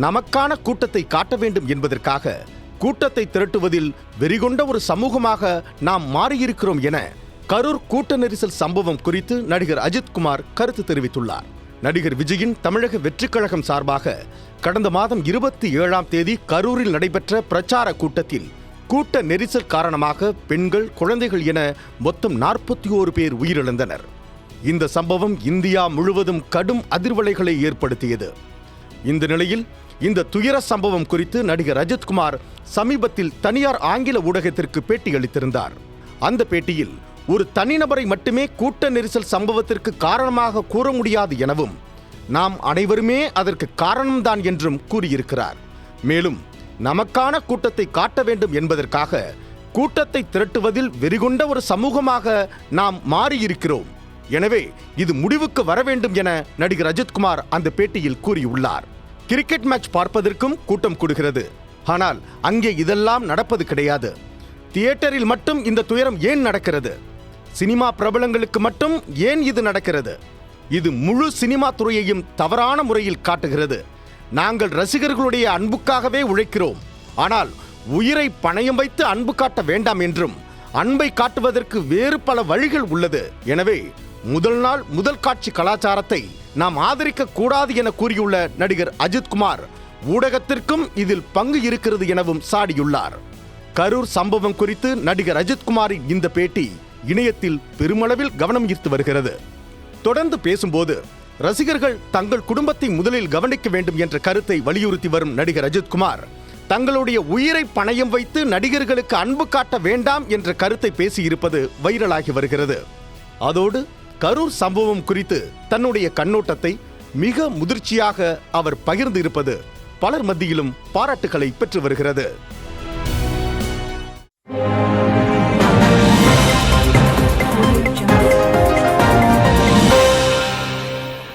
நமக்கான கூட்டத்தை காட்ட வேண்டும் என்பதற்காக கூட்டத்தை திரட்டுவதில் வெறிகொண்ட ஒரு சமூகமாக நாம் மாறியிருக்கிறோம் என கரூர் கூட்ட நெரிசல் சம்பவம் குறித்து நடிகர் அஜித்குமார் கருத்து தெரிவித்துள்ளார். நடிகர் விஜயின் தமிழக வெற்றிக் கழகம் சார்பாக கடந்த மாதம் 27ஆம் தேதி கரூரில் நடைபெற்ற பிரச்சார கூட்டத்தில் கூட்ட நெரிசல் காரணமாக பெண்கள், குழந்தைகள் என மொத்தம் 41 பேர் உயிரிழந்தனர். இந்த சம்பவம் இந்தியா முழுவதும் கடும் அதிர்வலைகளை ஏற்படுத்தியது. இந்த நிலையில் இந்த துயர சம்பவம் குறித்து நடிகர் அஜித்குமார் சமீபத்தில் தனியார் ஆங்கில ஊடகத்திற்கு பேட்டியளித்திருந்தார். அந்த பேட்டியில் ஒரு தனிநபரை மட்டுமே கூட்ட நெரிசல் சம்பவத்திற்கு காரணமாக கூற முடியாது எனவும் நாம் அனைவருமே அதற்கு காரணம்தான் என்றும் கூறியிருக்கிறார். மேலும் நமக்கான கூட்டத்தை காட்ட வேண்டும் என்பதற்காக கூட்டத்தை திரட்டுவதில் வெறிகொண்ட ஒரு சமூகமாக நாம் மாறியிருக்கிறோம். எனவே இது முடிவுக்கு வர வேண்டும் என நடிகர் அஜித்குமார் அந்த பேட்டியில் கூறியுள்ளார். கிரிக்கெட் மேட்ச் பார்ப்பதற்கும் கூட்டம் கூடுகிறது. ஆனால் அங்கே இதெல்லாம் நடப்பது கிடையாது. தியேட்டரில் மட்டும் இந்த துயரம் ஏன் நடக்கிறது? சினிமா பிரபலங்களுக்கு மட்டும் ஏன் இது நடக்கிறது? இது முழு சினிமா துறையையும் தவறான முறையில் காட்டுகிறது. நாங்கள் ரசிகர்களுடைய அன்புக்காகவே உழைக்கிறோம். ஆனால் உயிரை பணயம் வைத்து அன்பு காட்ட வேண்டாம் என்றும் அன்பை காட்டுவதற்கு வேறு பல வழிகள் உள்ளது. எனவே முதல் நாள் முதல் காட்சி கலாச்சாரத்தை நாம் ஆதரிக்க கூடாது என கூறியுள்ள நடிகர் அஜித்குமார் ஊடகத்திற்கும் இதில் பங்கு இருக்கிறது எனவும் சாடியுள்ளார். கரூர் சம்பவம் குறித்து நடிகர் அஜித்குமாரின் இந்த பேட்டி இணையத்தில் பெருமளவில் கவனம் ஈர்த்து வருகிறது. தொடர்ந்து பேசும்போது ரசிகர்கள் தங்கள் குடும்பத்தை முதலில் கவனிக்க வேண்டும் என்ற கருத்தை வலியுறுத்தி வரும் நடிகர் அஜித்குமார் தங்களுடைய உயிரை பணயம் வைத்து நடிகர்களுக்கு அன்பு காட்ட வேண்டாம் என்ற கருத்தை பேசியிருப்பது வைரலாகி வருகிறது. அதோடு கரூர் சம்பவம் குறித்து தன்னுடைய கண்ணோட்டத்தை மிக முதிர்ச்சியாக அவர் பகிர்ந்து இருப்பது பலர் மத்தியிலும் பாராட்டுகளை பெற்று வருகிறது.